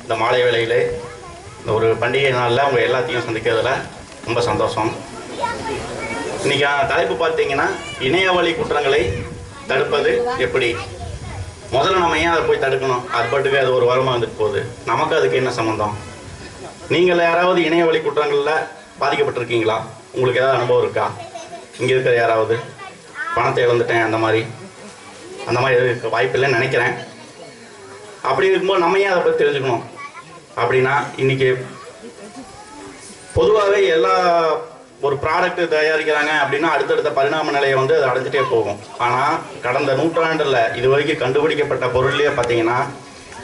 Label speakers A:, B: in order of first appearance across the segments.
A: இந்த மாலை வேளையிலே இந்த ஒரு பண்டிகை நாளில் உங்கள் எல்லாத்தையும் சந்திக்கிறதுல ரொம்ப சந்தோஷம். இன்றைக்கி தலைப்பு பார்த்தீங்கன்னா இணைய வழி குற்றங்களை தடுப்பது எப்படி. முதல்ல நம்ம ஏன் அதை போய் தடுக்கணும்? அது பாட்டுக்கு அது ஒரு வாரமாக வந்துட்டு போகுது, நமக்கு அதுக்கு என்ன சம்மந்தம்? நீங்கள் யாராவது இணைய வழி குற்றங்களில் பாதிக்கப்பட்டிருக்கீங்களா? உங்களுக்கு ஏதாவது அனுபவம் இருக்கா? இங்கே இருக்கிற யாராவது பணத்தை இழந்துட்டேன் அந்த மாதிரி இருக்க வாய்ப்பு இல்லைன்னு நினைக்கிறேன். அப்படி இருக்கும்போது நம்ம ஏன் அதை பற்றி தெரிஞ்சுக்கணும் அப்படின்னா, இன்றைக்கி பொதுவாகவே எல்லா ஒரு ப்ராடக்ட் தயாரிக்கிறாங்க அப்படின்னா அடுத்தடுத்த பரிணாம நிலையை வந்து அது அடைஞ்சிட்டே போகும். ஆனால் கடந்த நூற்றாண்டில் இது வரைக்கும் கண்டுபிடிக்கப்பட்ட பொருள்லேயே பார்த்தீங்கன்னா,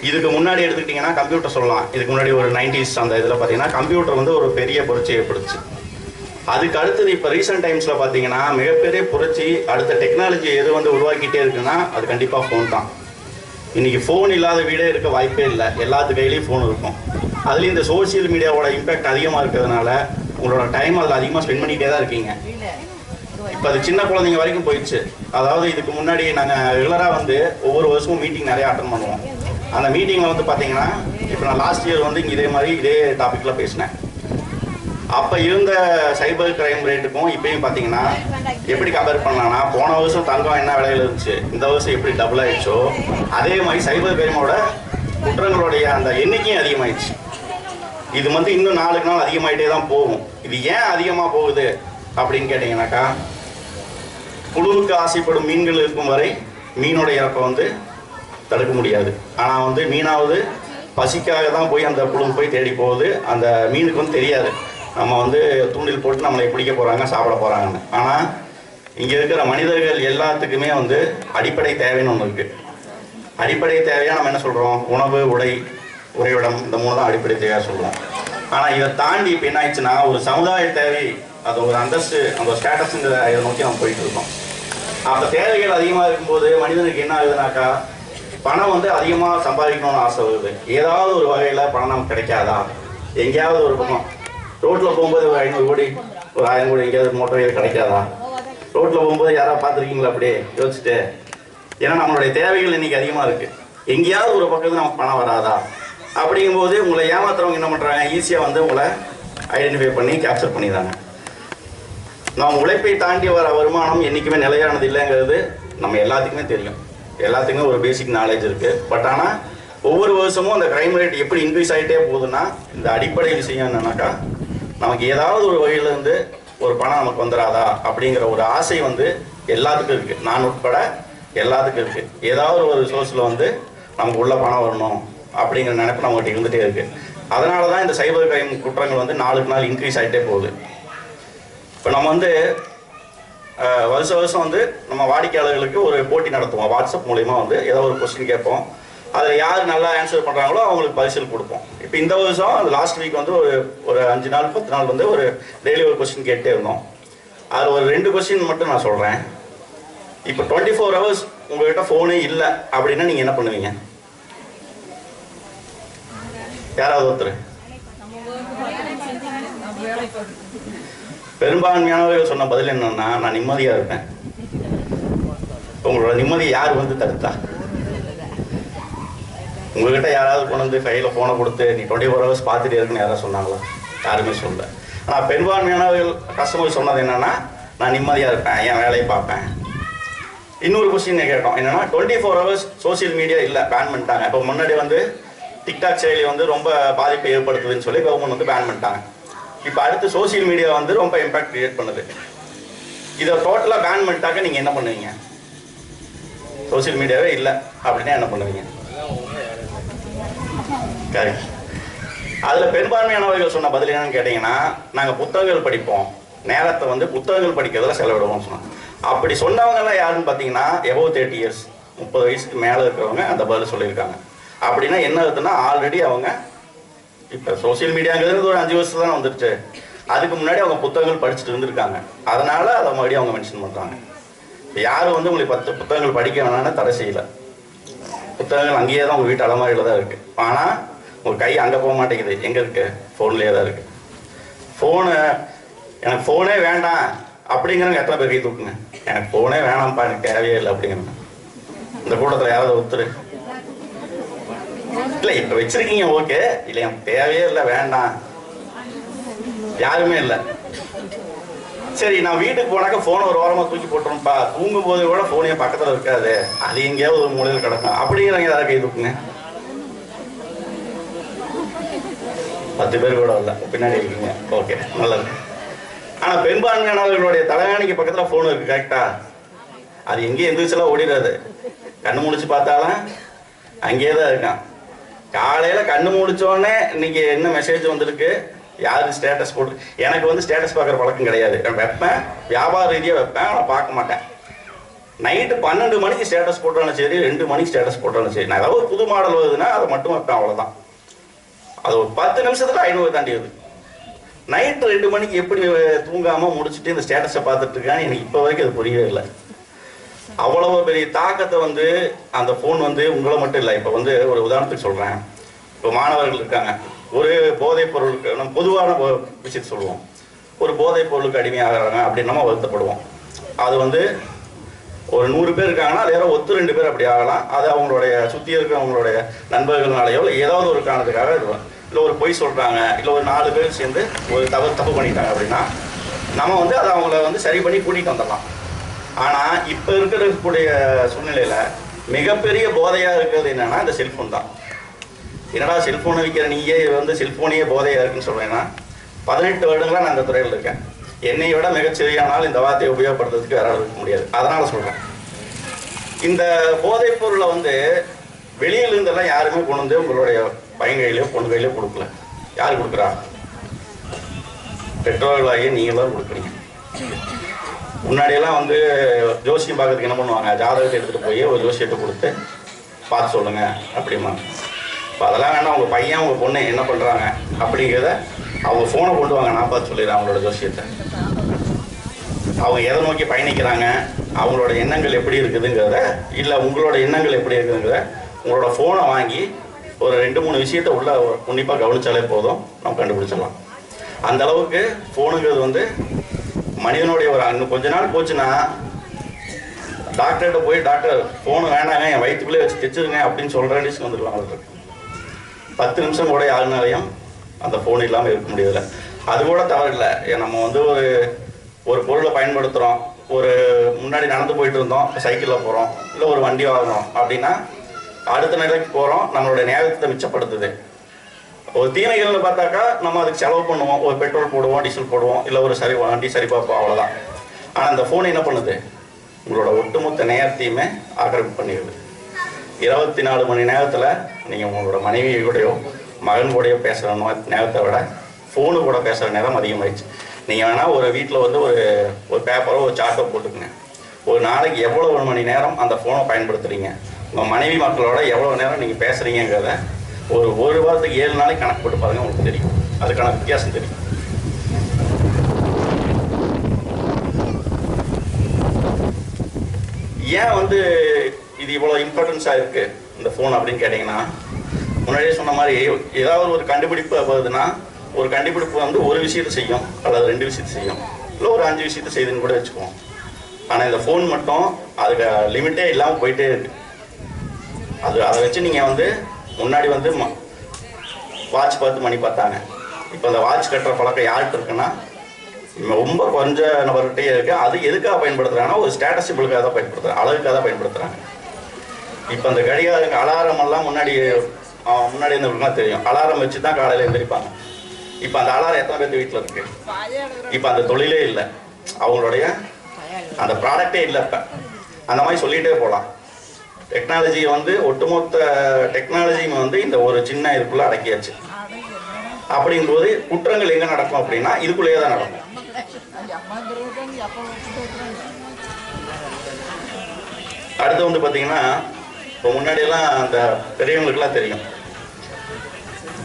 A: இதுக்கு முன்னாடி எடுத்துக்கிட்டிங்கன்னா கம்ப்யூட்டர் சொல்லலாம். இதுக்கு முன்னாடி ஒரு 90s அந்த இதில் பார்த்தீங்கன்னா கம்ப்யூட்டர் வந்து ஒரு பெரிய புரட்சி ஏற்படுச்சு. அதுக்கு அடுத்தது இப்போ ரீசெண்ட் டைம்ஸில் பார்த்தீங்கன்னா மிகப்பெரிய புரட்சி, அடுத்த டெக்னாலஜி எது வந்து உருவாக்கிட்டே இருக்குன்னா அது கண்டிப்பாக ஃபோன் தான். இன்றைக்கி ஃபோன் இல்லாத வீடே இருக்க வாய்ப்பே இல்லை. எல்லாத்து கையிலையும் ஃபோன் இருக்கும். அதுலேயும் இந்த சோசியல் மீடியாவோட இம்பேக்ட் அதிகமாக இருக்கிறதுனால உங்களோட டைம் அதில் அதிகமாக ஸ்பெண்ட் பண்ணிகிட்டே தான் இருக்கீங்க. இப்போ அது சின்ன குழந்தைங்க வரைக்கும் போயிடுச்சு. அதாவது இதுக்கு முன்னாடி நாங்கள் ரெகுலராக வந்து ஒவ்வொரு வருஷமும் மீட்டிங் நிறையா அட்டன் பண்ணுவோம். அந்த மீட்டிங்கில் வந்து பார்த்தீங்கன்னா இப்போ நான் லாஸ்ட் இயர் வந்து இங்கே இதே டாப்பிக்கில் பேசினேன். அப்போ இருந்த சைபர் கிரைம் ரேட்டுக்கும் இப்போயும் பார்த்தீங்கன்னா எப்படி கம்பேர் பண்ணலான்னா, போன வருஷம் தங்கம் என்ன விலையில் இருந்துச்சு, இந்த வருஷம் எப்படி டபுள் ஆகிடுச்சோ அதே மாதிரி சைபர் கிரைமோட குற்றங்களுடைய அந்த எண்ணிக்கையும் அதிகமாகிடுச்சு. இது வந்து இன்னும் நாளுக்கு நாள் அதிகமாகிட்டே தான் போகும். இது ஏன் அதிகமாக போகுது அப்படின்னு கேட்டிங்கனாக்கா, புழுவுக்கு ஆசைப்படும் மீன்கள் இருக்கும் வரை மீனோட இறப்பை வந்து தடுக்க முடியாது. ஆனால் வந்து மீனாவது பசிக்காக தான் போய் அந்த புழு போய் தேடி போகுது. அந்த மீனுக்கு வந்து தெரியாது நம்ம வந்து தூண்டில் போட்டு நம்மளை பிடிக்க போகிறாங்க, சாப்பிட போகிறாங்கன்னு. ஆனால் இங்கே இருக்கிற மனிதர்கள் எல்லாத்துக்குமே வந்து அடிப்படை தேவைன்னு ஒன்று இருக்குது. அடிப்படை தேவையாக நம்ம என்ன சொல்கிறோம்? உணவு, உறைவிடம், இந்த மூணு தான் அடிப்படை தேவையாக சொல்லுவோம். ஆனால் இதை தாண்டி இப்போ என்ன ஆயிடுச்சுன்னா ஒரு சமுதாய தேவை, அது ஒரு அந்தஸ்து, அந்த ஸ்டேட்டஸுங்கிற இதை நோக்கி நம்ம போயிட்டு இருக்கோம். அப்போ தேவைகள் அதிகமாக இருக்கும்போது மனிதனுக்கு என்ன ஆகுதுனாக்கா, பணம் வந்து அதிகமாக சம்பாதிக்கணும்னு ஆசை வருது. ஏதாவது ஒரு வகையில் பணம் நமக்கு கிடைக்காதா? எங்கேயாவது ஒரு பணம் ரோட்டில் போகும்போது ஒரு 500 கோடி, ஒரு 1000 கோடி எங்கேயாவது மோட்டர் வகையில் கிடைக்காதா? ரோட்டில் போகும்போது யாராவது பார்த்துருக்கீங்களா அப்படியே யோசிச்சுட்டு? ஏன்னா நம்மளுடைய தேவைகள் இன்றைக்கி அதிகமாக இருக்குது. எங்கேயாவது ஒரு பக்கத்தில் நமக்கு பணம் வராதா? அப்படிங்கும்போது உங்களை ஏமாத்துறவங்க என்ன பண்ணுறாங்க, ஈஸியாக வந்து உங்களை ஐடென்டிஃபை பண்ணி கேப்சர் பண்ணிடுறாங்க. நம்ம உழைப்பை தாண்டி வர வருமானம் என்றைக்குமே நிலையானது இல்லைங்கிறது நம்ம எல்லாத்துக்குமே தெரியும். எல்லாத்துக்குமே ஒரு பேசிக் நாலேஜ் இருக்குது. பட் ஆனால் ஒவ்வொரு வருஷமும் அந்த க்ரைம் ரேட் எப்படி இன்க்ரீஸ் ஆகிட்டே போகுதுன்னா, இந்த அடிப்படை விஷயம் என்னன்னாக்கா, நமக்கு ஏதாவது ஒரு வகையிலேருந்து ஒரு பணம் நமக்கு வந்துடாதா அப்படிங்கிற ஒரு ஆசை வந்து எல்லாத்துக்கும் இருக்குது. நான் உட்பட எல்லாத்துக்கும் இருக்குது. ஏதாவது ஒரு சோர்ஸில் வந்து நமக்கு உள்ள பணம் வரணும் அப்படிங்கிற நினைப்பு நம்மகிட்ட இருந்துகிட்டே இருக்குது. அதனால தான் இந்த சைபர் கிரைம் குற்றங்கள் வந்து நாளுக்கு நாள் இன்க்ரீஸ் ஆகிட்டே போகுது. இப்போ நம்ம வந்து வருஷம் வந்து நம்ம வாடிக்கையாளர்களுக்கு ஒரு போட்டி நடத்துவோம். வாட்ஸ்அப் மூலிமா வந்து ஏதோ ஒரு கொஸ்டின் கேட்போம். அதில் யார் நல்லா ஆன்சர் பண்ணுறாங்களோ அவங்களுக்கு பரிசில் கொடுப்போம். இப்போ இந்த வருஷம் அந்த லாஸ்ட் வீக் வந்து ஒரு 5 நாள் 10 நாள் வந்து ஒரு டெய்லி ஒரு கொஸ்டின் கேட்டே இருந்தோம். அதில் ஒரு 2 கொஸ்டின் மட்டும் நான் சொல்கிறேன். இப்போ 24 hours உங்கள்கிட்ட ஃபோனே இல்லை அப்படின்னா நீங்கள் என்ன பண்ணுவீங்க? யாராவது ஒருத்தர்? பெரும்பான்மையானவர்கள் சொன்ன பதில் என்னன்னா, நான் நிம்மதியாக இருப்பேன். உங்களோட நிம்மதியை யார் வந்து தடுத்தா? உங்கள்கிட்ட யாராவது கொண்டு வந்து கையில் ஃபோனை கொடுத்து நீ 24 hours பார்த்துட்டே இருக்குன்னு யாராவது சொன்னாங்களா? யாருமே சொல்லலை. ஆனால் பெரும்பான்மையானவர்கள் கஸ்டமர் சொன்னது என்னென்னா, நான் நிம்மதியாக இருப்பேன், என் வேலையை பார்ப்பேன். இன்னொரு கொஸ்டின் கேட்டோம், என்னென்னா 24 hours சோசியல் மீடியா இல்லை, பேன் பண்ணிட்டாங்க. இப்போ முன்னாடி வந்து டிக்டாக் செயலி வந்து ரொம்ப பாதிப்பை ஏற்படுத்துதுன்னு சொல்லி கவர்மெண்ட் வந்து பேன் பண்ணிட்டாங்க. இப்போ அடுத்து சோசியல் மீடியா வந்து ரொம்ப இம்பாக்ட் கிரியேட் பண்ணுது. இதை டோட்டலாக பேன் பண்ணிட்டாக்க நீங்கள் என்ன பண்ணுவீங்க? சோசியல் மீடியாவே இல்லை அப்படின்னா என்ன பண்ணுவீங்க? கரெக்ட். அதில் பெரும்பான்மையானவர்கள் சொன்ன பதில் என்னன்னு கேட்டிங்கன்னா, நாங்கள் புத்தகங்கள் படிப்போம், நேரத்தை வந்து புத்தகங்கள் படிக்கிறதுல செலவிடுவோம்னு சொன்னாங்க. அப்படி சொன்னவங்கலாம் யாருன்னு பார்த்தீங்கன்னா எபோவ் 30 years, 30 வயசுக்கு மேலே இருக்கிறவங்க அந்த பதில் சொல்லியிருக்காங்க. அப்படின்னா என்ன ஆகுதுன்னா, ஆல்ரெடி அவங்க இப்போ சோசியல் மீடியாங்கிறது ஒரு 5 வருஷம் தானே வந்துருச்சு. அதுக்கு முன்னாடி அவங்க புத்தகங்கள் படிச்சுட்டு இருந்திருக்காங்க. அதனால் அதை மறுபடியும் அவங்க மென்ஷன் பண்ணுறாங்க. இப்போ யாரும் வந்து உங்களுக்கு 10 புத்தகங்கள் படிக்க வேணான்னு தடை செய்யலை. புத்தகங்கள் அங்கேயே தான் உங்கள் வீட்டு அலமாரியில் தான் இருக்குது. ஆனால் உங்கள் கை அங்கே போக மாட்டேங்குது. எங்கே இருக்குது? ஃபோன்லேயே தான் இருக்குது. எனக்கு ஃபோனே வேண்டாம் அப்படிங்கிறவங்க எத்தனை பேர் கை தூக்குங்க? எனக்கு ஃபோனே வேணாம்ப்பா, எனக்கு தேவையே இல்லை அப்படிங்கிறவங்க. இந்த கூட்டத்தில் யாராவது ஒருத்தர் இல்லை இப்போ வச்சிருக்கீங்க ஓகே, இல்லை எனக்கு தேவையே இல்லை, வேண்டாம், யாருமே இல்லை. சரி நான் வீட்டுக்கு போனாக்க ஃபோனை ஒரு வாரமாக தூக்கி போட்டுருப்பா, தூங்கும் போது கூட ஃபோனே பக்கத்தில் இருக்காது, அது எங்கேயாவது ஒரு மூலையில் கிடக்கும் அப்படிங்கிறவங்க ஏதாவது கை தூக்குங்க. 10 பேர் கூட இல்லை, பின்னாடி இருக்கீங்க, ஓகே நல்லது. ஆனால் பெரும்பான்மையானவர்களுடைய தலைகாணிக்கு பக்கத்தில் ஃபோன் இருக்குது கரெக்டா? அது எங்கேயும் எந்திரிச்செல்லாம் ஓடிடாது, கண்ணு முடிச்சு பார்த்தாலும் அங்கேயே தான் இருக்கான். காலையில் கண்ணு முடிச்சோடனே இன்னைக்கு என்ன மெசேஜ் வந்திருக்கு, யாரு ஸ்டேட்டஸ் போட்டு, எனக்கு வந்து ஸ்டேட்டஸ் பார்க்குற பழக்கம் கிடையாது. நான் வைப்பேன், வியாபார ரீதியாக வைப்பேன், ஆனால் பார்க்க மாட்டேன். நைட்டு 12 மணிக்கு ஸ்டேட்டஸ் போட்டாலும் சரி, 2 மணிக்கு ஸ்டேட்டஸ் போட்டாலும் சரி, நான் ஏதாவது ஒரு புது மாடல் வருதுன்னா அதை மட்டும் வைப்பேன், அவ்வளோதான். அது ஒரு 10 நிமிஷத்துல 500 தாண்டியது. நைட்டு 2 மணிக்கு எப்படி தூங்காமல் முடிச்சுட்டு இந்த ஸ்டேட்டஸை பார்த்துட்டு இருக்கான்னு எனக்கு இப்போ வரைக்கும் அது புரியவே இல்லை. அவ்வளவு பெரிய தாக்கத்தை வந்து அந்த ஃபோன் வந்து உங்களை மட்டும் இல்லை. இப்போ வந்து ஒரு உதாரணத்துக்கு சொல்கிறேன், இப்போ மாணவர்கள் இருக்காங்க, ஒரு போதைப் பொருளுக்கு நம்ம பொதுவான விஷயத்தை சொல்லுவோம், ஒரு போதைப் பொருளுக்கு அடிமையாகிறாங்க அப்படின்னு நம்ம வருத்தப்படுவோம். அது வந்து ஒரு 100 பேர் இருக்காங்கன்னா வேற 1-2 பேர் அப்படி ஆகலாம். அது அவங்களுடைய சுற்றி இருக்க அவங்களுடைய நண்பர்களாலேயோ இல்லை ஏதாவது ஒரு காரணத்துக்காக இது, இல்லை ஒரு பொய் சொல்கிறாங்க, இல்லை ஒரு 4 பேர் சேர்ந்து ஒரு தப்பு பண்ணிட்டாங்க அப்படின்னா நம்ம வந்து அதை அவங்கள வந்து சரி பண்ணி கூட்டிகிட்டு வந்துடலாம். ஆனால் இப்போ இருக்கக்கூடிய சூழ்நிலையில் மிகப்பெரிய போதையாக இருக்கிறது என்னென்னா இந்த செல்ஃபோன் தான். என்னடா செல்ஃபோனை விற்கிற நீயே வந்து செல்ஃபோனையே போதையாக இருக்குன்னு சொல்கிறேன்னா, 18 வருடங்களாக நான் இந்த துறையில் இருக்கேன். என்னை விட மிகச்சரியானால் இந்த வார்த்தையை உபயோகப்படுத்துறதுக்கு வேற இருக்க முடியாது. அதனால் சொல்கிறேன், இந்த போதைப் பொருளை வந்து வெளியிலிருந்தெல்லாம் யாருமே கொண்டு வந்து உங்களுடைய பையன் கையிலையோ பொண்ணு கையிலையோ கொடுக்கல. யார் கொடுக்குறா? பெற்றோர்களாகிய நீங்கள் தான் கொடுக்குறீங்க. முன்னாடியெல்லாம் வந்து ஜோசியம் பார்க்கறதுக்கு என்ன பண்ணுவாங்க, ஜாதகத்தை எடுத்துகிட்டு போய் ஒரு ஜோசியத்தை கொடுத்து பார்த்து சொல்லுங்கள் அப்படிமா. இப்போ அதெல்லாம் வேணாம், உங்கள் பையன் உங்கள் பொண்ணு என்ன பண்ணுறாங்க அப்படிங்கிறத அவங்க ஃபோனை கொண்டு வாங்க, நான் பார்த்து சொல்லிடுறேன் அவங்களோட ஜோசியத்தை. அவங்க எதை நோக்கி பயணிக்கிறாங்க, அவங்களோட எண்ணங்கள் எப்படி இருக்குதுங்கிறத, இல்லை உங்களோட எண்ணங்கள் எப்படி இருக்குதுங்கிறத உங்களோட ஃபோனை வாங்கி ஒரு 2-3 விஷயத்தை உள்ள உன்னிப்பாக கவனித்தாலே போதும், நம்ம கண்டுபிடிச்சிடலாம். அந்த அளவுக்கு ஃபோனுங்கிறது வந்து மனிதனுடைய ஒரு இன்னும் கொஞ்ச நாள் போச்சுன்னா டாக்டர்கிட்ட போய் டாக்டர் ஃபோனு வேணாங்க என் வயிற்றுக்குள்ளே வச்சு தைச்சிருங்க அப்படின்னு சொல்கிற டிஸ்க் வந்துடலாம். அவருக்கு 10 நிமிஷம் கூட யாருனாலையும் அந்த ஃபோன் இல்லாமல் இருக்க முடியல. அது கூட தவறில்லை. நம்ம வந்து ஒரு பொருளை பயன்படுத்துகிறோம், ஒரு முன்னாடி நடந்து போயிட்டு இருந்தோம், சைக்கிளில் போகிறோம், இல்லை ஒரு வண்டி வாங்குறோம் அப்படின்னா அடுத்த நிலைக்கு போகிறோம், நம்மளுடைய நேரத்தை மிச்சப்படுத்துது. ஒரு தீமைகள்னு பார்த்தாக்கா நம்ம அதுக்கு செலவு பண்ணுவோம், ஒரு பெட்ரோல் போடுவோம், டீசல் போடுவோம், இல்லை ஒரு வண்டி சரி பார்ப்போம், அவ்வளோதான். ஆனால் இந்த ஃபோன் என்ன பண்ணுது, உங்களோட ஒட்டுமொத்த நேரத்தையுமே ஆக்கிரமிப்பு பண்ணிடுது. 24 மணி நேரத்தில் நீங்கள் உங்களோட மனைவி கூடயோ மகன் கூடயோ பேசுகிற நேரத்தை விட ஃபோனு கூட பேசுகிற நேரம் அதிகமாகிடுச்சு. நீங்கள் வேணால் ஒரு வீட்டில் வந்து ஒரு பேப்பரோ ஒரு சார்ட்டோ போட்டுக்குங்க, ஒரு நாளைக்கு எவ்வளோ மணி நேரம் அந்த ஃபோனை பயன்படுத்துகிறீங்க, உங்கள் மனைவி மக்களோட எவ்வளோ நேரம் நீங்கள் பேசுகிறீங்கிறத ஒரு வாரத்துக்கு 7 நாளைக்கு கணக்கு போட்டு பாருங்கள், உங்களுக்கு தெரியும், அதுக்கான வித்தியாசம் தெரியும். ஏன் வந்து இது இவ்வளோ இம்பார்ட்டன்ஸாக இருக்குது இந்த ஃபோன் அப்படின்னு கேட்டிங்கன்னா, முன்னாடியே சொன்ன மாதிரி ஏதாவது ஒரு கண்டுபிடிப்பு வருதுன்னா ஒரு கண்டுபிடிப்பு வந்து ஒரு விஷயத்தை செய்யும், அல்லது 2 விஷயத்தை செய்யும், இல்லை ஒரு 5 விஷயத்தை செய்யுதுன்னு கூட வச்சுக்குவோம். ஆனால் இந்த ஃபோன் மட்டும் அதுக்கு லிமிட்டே இல்லாமல் போயிட்டே இருக்கு. அதை வச்சு நீங்கள் வந்து முன்னாடி வந்து வாட்ச் பார்த்து மணி பார்த்தாங்க, இப்போ அந்த வாட்ச் கட்டுற பழக்கம் யார்கிட்ட இருக்குன்னா ரொம்ப கொஞ்சம் நபர்கிட்டே இருக்குது. அது எதுக்காக பயன்படுத்துகிறாங்கன்னா ஒரு ஸ்டேட்டஸ் சிம்பிளுக்காக தான் பயன்படுத்துகிறாங்க, அழகுக்காக தான் பயன்படுத்துகிறாங்க. இப்போ அந்த கடிகாரங்க அலாரம் எல்லாம் முன்னாடி இருந்தவங்களுக்குலாம் தெரியும், அலாரம் வச்சு தான் காலையில் எழுந்திரிப்பாங்க. இப்போ அந்த அலாரம் எத்தனை பேர் வீட்டில் இருக்குது? இப்போ அந்த தொழிலே இல்லை, அவங்களுடைய அந்த ப்ராடக்டே இல்லை. இப்போ அந்த மாதிரி சொல்லிகிட்டே போகலாம். டெக்னாலஜியை வந்து ஒட்டுமொத்த டெக்னாலஜியும் வந்து இந்த ஒரு சின்ன இதுக்குள்ளே அடக்கியாச்சு. அப்படிங்கும்போது குற்றங்கள் எங்கே நடக்கும் அப்படின்னா இதுக்குள்ளேயே தான் நடக்கும். அடுத்து வந்து பார்த்தீங்கன்னா, இப்போ முன்னாடியெல்லாம் அந்த பெரியவங்களுக்குலாம் தெரியும்,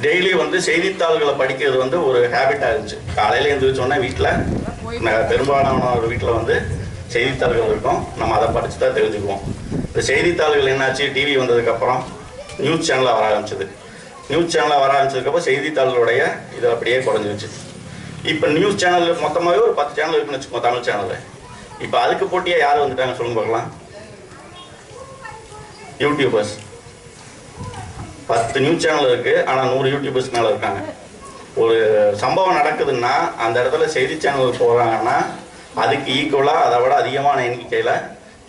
A: டெய்லி வந்து செய்தித்தாள்களை படிக்கிறது வந்து ஒரு ஹேபிட்டாக இருந்துச்சு. காலையில் எழுந்திரிச்சோன்னா வீட்டில் பெரும்பாலான ஒரு வீட்டில் வந்து செய்தித்தாள்கள் இருக்கும், நம்ம அதை படித்து தான் தெரிஞ்சுக்குவோம். இந்த செய்தித்தாள்கள் என்னாச்சு, டிவி வந்ததுக்கப்புறம் நியூஸ் சேனலாக வர ஆரம்பிச்சது. நியூஸ் சேனலாக வர ஆரம்பிச்சதுக்கப்புறம் செய்தித்தாள்களுடைய இது அப்படியே குறைஞ்சிருச்சு. இப்போ நியூஸ் சேனல் மொத்தமாகவே ஒரு 10 சேனல் இருக்குன்னு வச்சுக்கோங்க, தமிழ் சேனலு. இப்போ அதுக்கு போட்டியாக யார் வந்துட்டாங்க சொல்லுங்க பார்க்கலாம்? யூடியூபர்ஸ். 10 நியூஸ் சேனல் இருக்குது, ஆனால் 100 யூடியூபர்ஸ் மேலே இருக்காங்க. ஒரு சம்பவம் நடக்குதுன்னா அந்த இடத்துல செய்தி சேனல் போகிறாங்கன்னா அதுக்கு ஈக்குவலாக அதை விட அதிகமான எண்ணிக்கையில்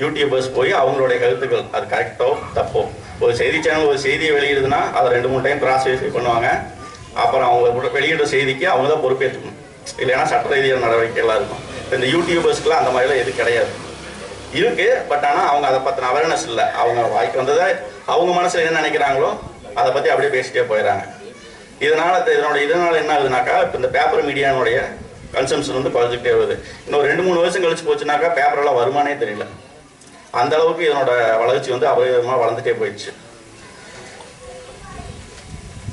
A: யூடியூபர்ஸ் போய் அவங்களுடைய கருத்துக்கள் அது கரெக்டோ தப்போ, ஒரு செய்தி சேனல் ஒரு செய்தியை வெளியிடுதுன்னா அதை 2-3 டைம் கிராஸ் வெரிஃபை பண்ணுவாங்க. அப்புறம் அவங்க வெளியிடுற செய்திக்கு அவங்க தான் பொறுப்பேற்றுக்கணும், இல்லைன்னா சட்ட ரீதியான நடவடிக்கைகளாக இருக்கும். இந்த யூடியூபர்ஸ்க்குலாம் அந்த மாதிரிலாம் எது கிடையாது, இருக்குது. பட் ஆனால் அவங்க அதை பற்றின அவேர்னஸ் இல்லை. அவங்க வாய்க்கு வந்ததை அவங்க மனசில் என்ன நினைக்கிறாங்களோ அதை பற்றி அப்படியே பேசிட்டே போயிடறாங்க. இதனால் என்ன ஆகுதுனாக்கா, இப்போ இந்த பேப்பர் மீடியானுடைய கன்சம்ஷன் வந்து குறைஞ்சிக்கிட்டே வருது. இன்னும் 2-3 வருஷம் கழிச்சு போச்சுனாக்கா பேப்பரெல்லாம் வருமானே தெரியல. அந்த அளவுக்கு இதனோட வளர்ச்சி வந்து அபரிதமாக வளர்ந்துட்டே போயிடுச்சு.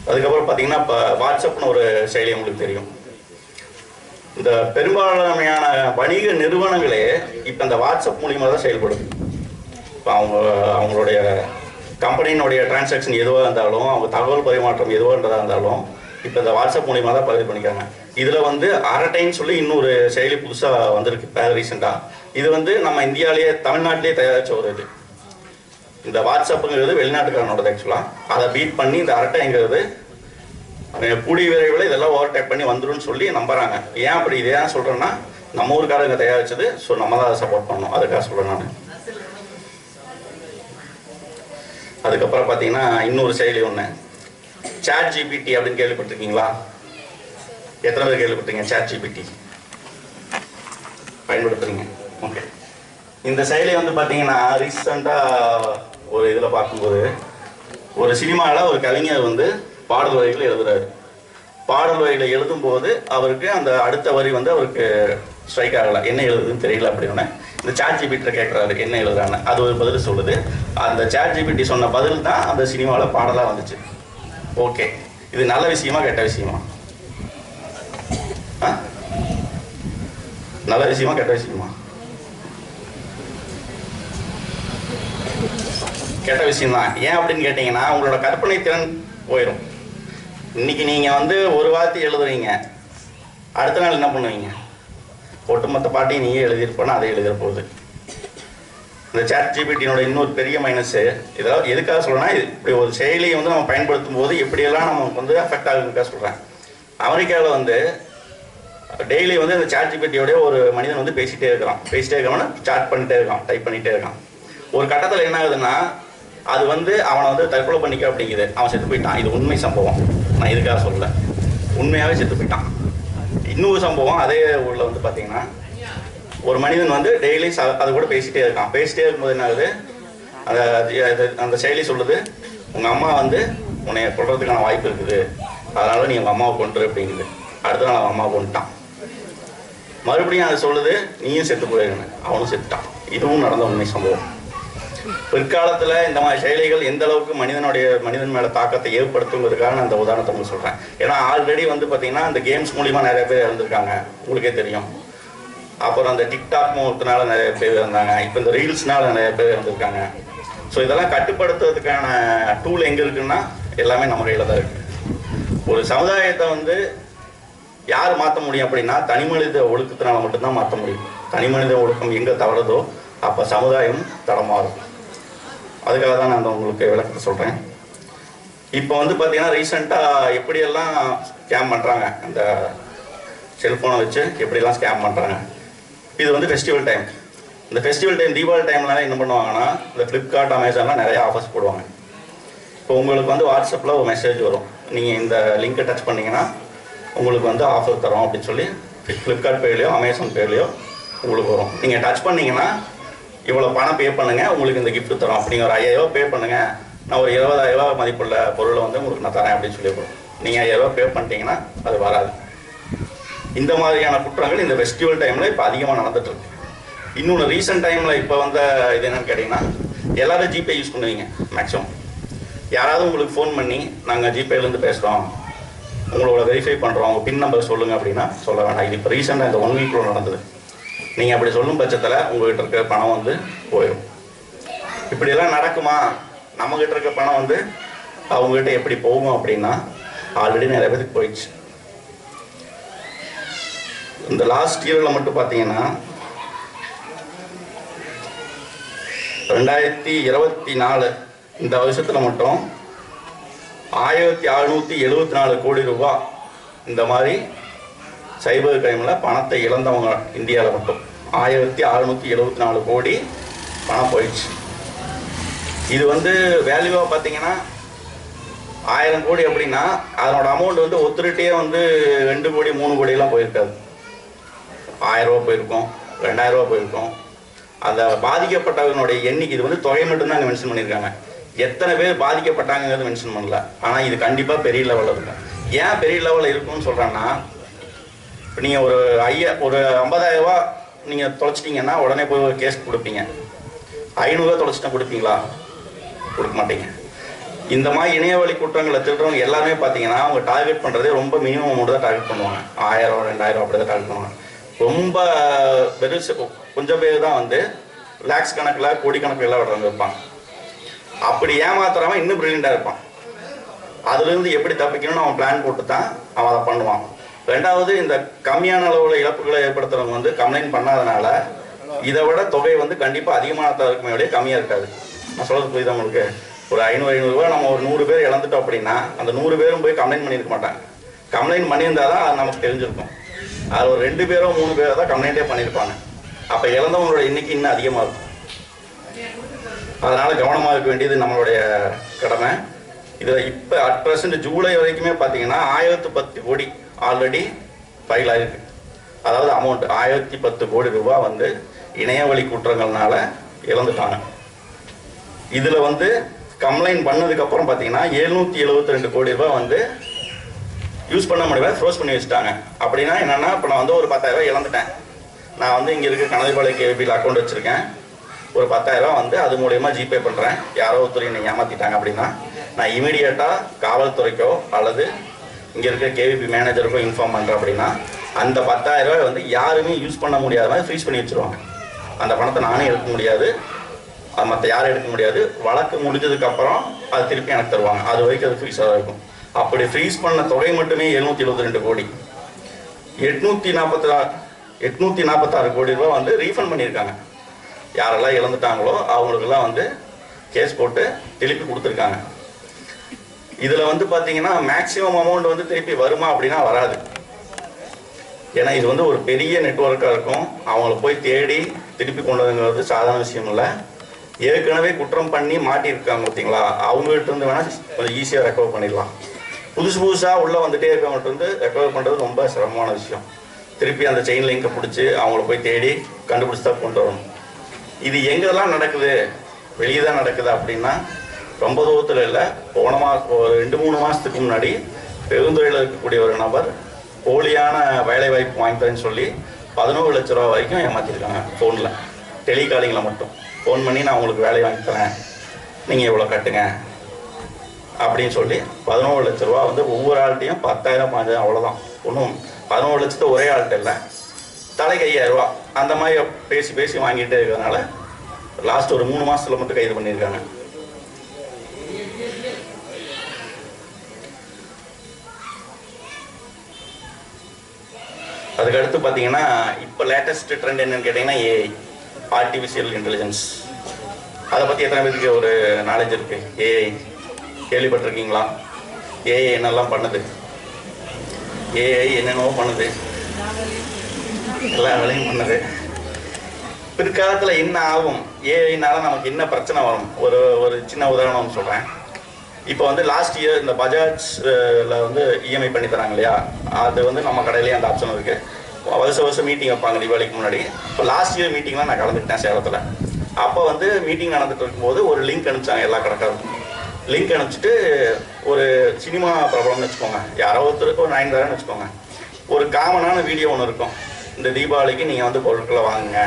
A: அதுக்கப்புறம் பார்த்தீங்கன்னா இப்போ வாட்ஸ்அப்னு ஒரு செயலி உங்களுக்கு தெரியும். இந்த பெரும்பான்மையான வணிக நிறுவனங்களே இப்போ இந்த வாட்ஸ்அப் மூலியமாக தான் செயல்படுது. இப்போ அவங்களுடைய கம்பெனியினுடைய டிரான்சாக்ஷன் எதுவாக இருந்தாலும், அவங்க தகவல் பரிமாற்றம் எதுவாக இருந்தாலும் இப்போ இந்த வாட்ஸ்அப் மூலியமாக தான் பதிவு பண்ணிக்கிறாங்க. இதில் வந்து அரட்டைன்னு சொல்லி இன்னொரு செயலி புதுசாக வந்திருக்கு இப்போ ரீசெண்டாக. இது வந்து நம்ம இந்தியாவிலேயே தமிழ்நாட்டிலே தயாரித்த ஒரு இது. இந்த வாட்ஸ்அப்புங்கிறது வெளிநாட்டுக்காரனோடது. ஆக்சுவலாக அதை பீட் பண்ணி இந்த அரட்டைங்கிறது கூடிய விரைவில் இதெல்லாம் ஓவர்டேக் பண்ணி வந்துடும் சொல்லி நம்புறாங்க. ஏன் அப்படி இதை ஏன் சொல்கிறேன்னா, நம்ம ஊருக்காரங்க தயாரிச்சது, ஸோ நம்ம தான் அதை சப்போர்ட் பண்ணணும், அதுக்காக சொல்கிறேன் நான். அதுக்கப்புறம் பார்த்தீங்கன்னா இன்னொரு செயலி ஒன்று, சாட் ஜிபிடி அப்படின்னு கேள்விப்பட்டிருக்கீங்களா? எத்தனை பேர் கேள்விப்பட்டீங்க சாட் ஜிபிடி பயன்படுத்துறீங்க? ஓகே. இந்த செயலி வந்து பார்த்தீங்கன்னா ரீசெண்டாக ஒரு இதில் பார்க்கும்போது, ஒரு சினிமாவில் ஒரு கவிஞர் வந்து பாடல் வரிகள் எழுதுறாரு. பாடல் வரிகளை எழுதும்போது அவருக்கு அந்த அடுத்த வரி வந்து அவருக்கு ஸ்ட்ரைக் ஆகலை, என்ன எழுதுதுன்னு தெரியல. அப்படின்னு இந்த சாட் ஜிபிடி கேட்குறாரு என்ன எழுதுறான்னு. அது ஒரு பதில் சொல்லுது. அந்த சாட் ஜிபிடி சொன்ன பதில் தான் அந்த சினிமாவில் பாடலாக வந்துச்சு. ஓகே, இது நல்ல விஷயமா கெட்ட விஷயமா? நல்ல விஷயமா கெட்ட விஷயமா? கெட்ட விஷயம்தான். ஏன் அப்படின்னு கேட்டீங்கன்னா, உங்களோட கற்பனை திறன் போயிடும். இன்னைக்கு நீங்க வந்து ஒரு வார்த்தை எழுதுறீங்க, அடுத்த நாள் என்ன பண்ணுவீங்க? ஒட்டுமொத்த பாட்டையும் நீயே எழுதியிருப்போன்னா அதை எழுதிற போகுது. இந்த சாட் ஜிபிடியோட இன்னொரு பெரிய மைனஸ், இதெல்லாம் எதுக்காக சொல்றேன்னா, இப்படி ஒரு செயலியை வந்து நம்ம பயன்படுத்தும் போது எப்படியெல்லாம் நமக்கு வந்து அஃபெக்ட் ஆகுதுக்காக சொல்றேன். அமெரிக்காவில் வந்து டெய்லி வந்து இந்த சாட் ஜிபிடியோட ஒரு மனிதன் வந்து பேசிட்டே இருக்கான், சாட் பண்ணிட்டே இருக்கான், டைப் பண்ணிட்டே இருக்கான். ஒரு கட்டத்தில் என்ன ஆகுதுன்னா, அது வந்து அவனை வந்து தற்கொலை பண்ணிக்க அப்படிங்குது. அவன் செத்து போயிட்டான். இது உண்மை சம்பவம், நான் இதுக்காக சொல்லலை, உண்மையாகவே செத்து போயிட்டான். இன்னொரு சம்பவம் அதே ஊரில் வந்து பார்த்தீங்கன்னா, ஒரு மனிதன் வந்து டெய்லி அது கூட பேசிகிட்டே இருக்கான். பேசிட்டே இருக்கும்போது என்ன ஆகுது, அந்த செயலி சொல்லுது, உங்கள் அம்மா வந்து உன்னை கொள்றதுக்கான வாய்ப்பு இருக்குது, அதனால நீ உங்கள் அம்மாவை கொண்டுரு அப்படிங்குது. அடுத்த நாள் அவன் அம்மாவை கொண்டுட்டான். மறுபடியும் அது சொல்லுது, நீயும் செத்து போயிருங்க, அவனும் செத்துட்டான். இதுவும் நடந்த உண்மை சம்பவம். பிற்காலத்தில் இந்த மாதிரி செயலிகள் எந்த அளவுக்கு மனிதன் மேலே தாக்கத்தை ஏற்படுத்துங்கிறதுக்காக நான் அந்த உதாரணத்தை உங்களுக்கு சொல்கிறேன். ஏன்னா ஆல்ரெடி வந்து பார்த்தீங்கன்னா இந்த கேம்ஸ் மூலிமா நிறைய பேர் இறந்துருக்காங்க, உங்களுக்கே தெரியும். அப்புறம் அந்த டிக்டாக் மூலத்தினால நிறைய பேர் இருந்தாங்க, இப்போ இந்த ரீல்ஸ்னால நிறைய பேர் இருந்திருக்காங்க. ஸோ இதெல்லாம் கட்டுப்படுத்துறதுக்கான டூல் எங்கே இருக்குன்னா எல்லாமே நம்ம கையில் தான் இருக்குது. ஒரு சமுதாயத்தை வந்து யார் மாற்ற முடியும் அப்படின்னா, தனிமனித ஒழுக்கத்தினால மட்டும்தான் மாற்ற முடியும். தனிமனித ஒழுக்கம் எங்கே தவறுதோ அப்போ சமுதாயம் தடமாறும். அதுக்காக தான் நான் உங்களுக்கு விளக்கத்தை சொல்கிறேன். இப்போ வந்து பார்த்தீங்கன்னா ரீசெண்டாக எப்படியெல்லாம் ஸ்கேம் பண்ணுறாங்க, அந்த செல்ஃபோனை வச்சு எப்படியெல்லாம் ஸ்கேம் பண்ணுறாங்க. இது வந்து ஃபெஸ்டிவல் டைம். இந்த ஃபெஸ்டிவல் டைம், தீபாவளி டைம்லாம் என்ன பண்ணுவாங்கன்னா, இந்த ஃப்ளிப்கார்ட், அமேசான்லாம் நிறைய ஆஃபர்ஸ் போடுவாங்க. இப்போ உங்களுக்கு வந்து வாட்ஸ்அப்பில் ஒரு மெசேஜ் வரும், நீங்கள் இந்த லிங்கை டச் பண்ணிங்கன்னா உங்களுக்கு வந்து ஆஃபர் தரோம் அப்படின்னு சொல்லி ஃப்ளிப்கார்ட் பேர்லையோ அமேசான் பேர்லையோ உங்களுக்கு வரும். நீங்கள் டச் பண்ணிங்கன்னா இவ்வளோ பணம் பே பண்ணுங்கள், உங்களுக்கு இந்த கிஃப்ட் தரோம். அப்படிங்க ஒரு 5000 ரூபா பே பண்ணுங்கள், நான் ஒரு 20000 ரூபா மதிப்புள்ள பொருளை வந்து உங்களுக்கு நான் தரேன் அப்படின்னு சொல்லி போகிறோம். நீங்கள் 5000 ரூபா பே பண்ணிட்டீங்கன்னா அது வராது. இந்த மாதிரியான குற்றங்கள் இந்த ஃபெஸ்டிவல் டைமில் இப்போ அதிகமாக நடந்துகிட்ருக்கு. இன்னொன்று ரீசெண்ட் டைமில் இப்போ வந்த இது என்னென்னு கேட்டிங்கன்னா, எல்லோரும் ஜிபே யூஸ் பண்ணுவீங்க மேக்ஸிமம். யாராவது உங்களுக்கு ஃபோன் பண்ணி நாங்கள் ஜிபேலேருந்து பேசுகிறோம், உங்களோட வெரிஃபை பண்ணுறோம், உங்கள் பின் நம்பர் சொல்லுங்கள் அப்படின்னா சொல்ல வேண்டாம். இது இப்போ ரீசெண்டாக இந்த 1 வீக்குள்ள நடந்தது. நீங்கள் அப்படி சொல்லும் பட்சத்தில் உங்கள்கிட்ட இருக்கிற பணம் வந்து போயிடும். இப்படியெல்லாம் நடக்குமா? நம்மகிட்ட இருக்க பணம் வந்து அவங்ககிட்ட எப்படி போகும் அப்படின்னா, ஆல்ரெடி நிறைய பேருக்கு போயிடுச்சு. இந்த லாஸ்ட் இயரில் மட்டும் பார்த்தீங்கன்னா 2024 இந்த வருஷத்தில் மட்டும் 1674 கோடி ரூபாய் இந்த மாதிரி சைபர் கிரைமில் பணத்தை இழந்தவங்க இந்தியாவில் மட்டும் 1674 கோடி பணம் போயிடுச்சு. இது வந்து வேல்யூவாக பார்த்தீங்கன்னா 1000 கோடி அப்படின்னா அதனோட அமௌண்ட் வந்து ஒத்துருட்டே வந்து 2 கோடி 3 கோடியெல்லாம் போயிருக்காது. 1000 ரூபா போயிருக்கும், 2000 ரூபா போயிருக்கும். அந்த பாதிக்கப்பட்டவனுடைய எண்ணிக்கை, இது வந்து தொகை மட்டும்தான் அங்கே மென்ஷன் பண்ணியிருக்காங்க. எத்தனை பேர் பாதிக்கப்பட்டாங்கிறது மென்ஷன் பண்ணல. ஆனால் இது கண்டிப்பாக பெரிய லெவலில் இருக்கும். ஏன் பெரிய லெவலில் இருக்குன்னு சொல்கிறேன்னா, இப்போ நீங்கள் ஒரு 50,000 ரூபா நீங்கள் தொலைச்சிட்டிங்கன்னா உடனே போய் ஒரு கேஸ் கொடுப்பீங்க. 500 ரூபா தொலைச்சிட்டா கொடுப்பீங்களா? கொடுக்க மாட்டீங்க. இந்த மாதிரி இணையவழி குற்றங்களை திருடுறவங்க எல்லாருமே பார்த்தீங்கன்னா அவங்க டார்கெட் பண்ணுறதே ரொம்ப மினிமம் அமௌண்ட் தான் டார்கெட் பண்ணுவாங்க. 1000 2000 அப்படி தான் டார்கெட் பண்ணுவாங்க. ரொம்ப பெருசு கொஞ்சம் பேர் தான் வந்து லேக்ஸ் கணக்கில் கோடி கணக்கில் எல்லாம் வர்றவங்க இருப்பாங்க. அப்படி ஏமாத்துறவன் இன்னும் பிரில்லியண்டாக இருப்பான். அதுலேருந்து எப்படி தப்பிக்கணும்னு அவன் பிளான் போட்டு தான் அவன் அதை பண்ணுவான். ரெண்டாவது, இந்த கம்மியான அளவில் இழப்புகளை ஏற்படுத்துறவங்க வந்து கம்ப்ளைண்ட் பண்ணாதனால இதை விட தொகை வந்து கண்டிப்பாக அதிகமானதாக இருக்குமே விட கம்மியாக இருக்காது. நான் சொல்கிறது புரியுது உங்களுக்கு? ஒரு 500 ரூபா நம்ம ஒரு 100 பேர் இழந்துட்டோம் அப்படின்னா அந்த 100 பேரும் போய் கம்ப்ளைண்ட் பண்ணியிருக்க மாட்டாங்க. கம்ப்ளைண்ட் பண்ணியிருந்தால் தான் அது நமக்கு தெரிஞ்சிருக்கும். அது ஒரு 2 பேரோ 3 பேரோ தான் கம்ப்ளைண்ட்டே பண்ணியிருப்பாங்க. அப்போ இழந்தவங்களோட எண்ணிக்கை இன்னும் அதிகமாக இருக்கும். அதனால் கவனமாக இருக்க வேண்டியது நம்மளுடைய கடமை. இதில் இப்போ அட் ப்ரெசென்ட் ஜூலை வரைக்குமே பார்த்தீங்கன்னா 1010 கோடி ஆல்ரெடி ஃபைல் ஆகிருக்கு. அதாவது அமௌண்ட் 1010 கோடி ரூபாய் வந்து இணையவழி குற்றங்கள்னால இழந்துட்டாங்க. இதில் வந்து கம்ப்ளைண்ட் பண்ணதுக்கப்புறம் பார்த்தீங்கன்னா 772 கோடி ரூபாய் வந்து யூஸ் பண்ண முடியல, ஃப்ரோஸ் பண்ணி வச்சுட்டாங்க. அப்படின்னா என்னென்னா, இப்போ நான் வந்து ஒரு 10,000 ரூபாய் இழந்துட்டேன். நான் வந்து இங்கே இருக்க கனகபாளையம் கேபியில் அக்கௌண்ட் வச்சுருக்கேன். ஒரு 10,000 ரூபா வந்து அது மூலயமா ஜிபே பண்ணுறேன். யாரோ ஒருத்தர் என்னை ஏமாற்றிட்டாங்க அப்படின்னா நான் இமீடியட்டாக காவல்துறைக்கோ அல்லது இங்கே இருக்க கேவிபி மேனேஜருக்கோ இன்ஃபார்ம் பண்ணுறேன். அப்படின்னா அந்த 10,000 ரூபாய் வந்து யாருமே யூஸ் பண்ண முடியாத மாதிரி ஃப்ரீஸ் பண்ணி வச்சுருவாங்க. அந்த பணத்தை நானே எடுக்க முடியாது, அது மற்ற யாரும் எடுக்க முடியாது. வழக்கு முடிஞ்சதுக்கப்புறம் அது திருப்பி எனக்கு தருவாங்க. அது வரைக்கும் அது ஃப்ரீஸாக இருக்கும். அப்படி ஃப்ரீஸ் பண்ண தொகை மட்டுமே 772 கோடி. 846 கோடி ரூபா வந்து ரீஃபண்ட் பண்ணியிருக்காங்க. யாரெல்லாம் இழந்துட்டாங்களோ அவங்களுக்கெல்லாம் வந்து கேஸ் போட்டு திருப்பி கொடுத்துருக்காங்க. இதில் வந்து பார்த்தீங்கன்னா மேக்ஸிமம் அமௌண்ட் வந்து திருப்பி வருமா அப்படின்னா வராது. ஏன்னா இது வந்து ஒரு பெரிய நெட்வொர்க்காக இருக்கும். அவங்கள போய் தேடி திருப்பி கொண்டு வந்துங்கிறது சாதாரண விஷயம் இல்லை. ஏற்கனவே குற்றம் பண்ணி மாட்டியிருக்காங்க பார்த்தீங்களா, அவங்ககிட்ட இருந்து வேணால் கொஞ்சம் ஈஸியாக ரெக்கவர் பண்ணிடலாம். புதுசாக உள்ளே வந்துட்டே இருக்கவங்கள்ட்ட இருந்து ரெக்கவர் பண்ணுறது ரொம்ப சிரமமான விஷயம். திருப்பி அந்த செயின் லிங்கை பிடிச்சி அவங்கள போய் தேடி கண்டுபிடிச்சி தான் கொண்டு வரணும். இது எங்கெல்லாம் நடக்குது, வெளியே தான் நடக்குது அப்படின்னா ரொம்ப தூரத்தில் இல்லை. போன மாதம் ஒரு 2-3 மாதத்துக்கு முன்னாடி பெருந்துறையில் இருக்கக்கூடிய ஒரு நபர் போலியான வேலை வாய்ப்பு வாங்கித்தரேன்னு சொல்லி 11 லட்ச ரூபா வரைக்கும் ஏமாற்றிருக்காங்க. ஃபோனில் டெலிகாலிங்கில் மட்டும் ஃபோன் பண்ணி நான் உங்களுக்கு வேலை வாங்கித்தரேன், நீங்கள் இவ்வளோ கட்டுங்க அப்படின்னு சொல்லி 11 லட்ச ரூபா வந்து ஒவ்வொரு ஆள்கிட்டையும் 10,000 5,000 அவ்வளோதான். ஒன்றும் 11 லட்சத்தை ஒரே ஆள்கிட்ட இல்லை, தலைக்கு 5,000 ரூபா அந்த மாதிரி பேசி வாங்கிட்டே இருக்கிறதுனால லாஸ்ட் ஒரு 3 மாதத்தில் மட்டும் கைது பண்ணியிருக்காங்க. அதுக்கடுத்து பார்த்தீங்கன்னா இப்போ லேட்டஸ்ட் ட்ரெண்ட் என்னன்னு கேட்டிங்கன்னா ஏஐ, ஆர்டிஃபிஷியல் இன்டெலிஜென்ஸ். அதை பற்றி எத்தனை பேருக்கு ஒரு நாலேஜ் இருக்குது? ஏஐ கேள்விப்பட்டிருக்கீங்களா? ஏஐ என்னெல்லாம் பண்ணுது, ஏஐ என்னென்னவோ பண்ணுது, எல்லா வேலையும் பண்ணுது. பிற்காலத்தில் என்ன ஆகும், ஏஐனால நமக்கு என்ன பிரச்சனை வரும், ஒரு சின்ன உதாரணம் சொல்கிறேன். இப்போ வந்து லாஸ்ட் இயர் இந்த பஜாஜ்ல வந்து இஎம்ஐ பண்ணி தராங்க இல்லையா, அது வந்து நம்ம கடையிலேயே அந்த ஆப்ஷன் இருக்குது. வருஷம் மீட்டிங் வைப்பாங்க தீபாவளிக்கு முன்னாடி. இப்போ லாஸ்ட் இயர் மீட்டிங்லாம் நான் கலந்துக்கிட்டேன் சேலத்தில். அப்போ வந்து மீட்டிங் நடந்துட்டு இருக்கும்போது ஒரு லிங்க் அனுப்பிச்சாங்க எல்லா கடைக்காரும். லிங்க் அனுப்பிச்சிட்டு ஒரு சினிமா ப்ராப்ளம்னு வச்சுக்கோங்க, யாரோ ஒருத்தருக்கு ஒரு 9,000 வச்சுக்கோங்க. ஒரு காமனான வீடியோ ஒன்று இருக்கும், இந்த தீபாவளிக்கு நீங்கள் வந்து பொருட்களை வாங்குங்க